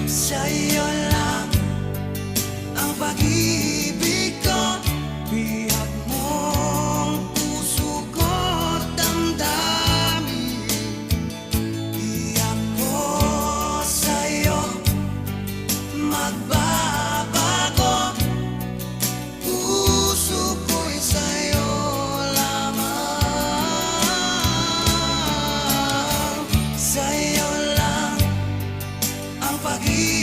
Sa'yo lang ang pag-ibig ko, bihag mong puso ko't damdamin. Di ako sa'yo magbabago, puso ko'y sa'yo lamang. Sa'yo lang ang pag-ibig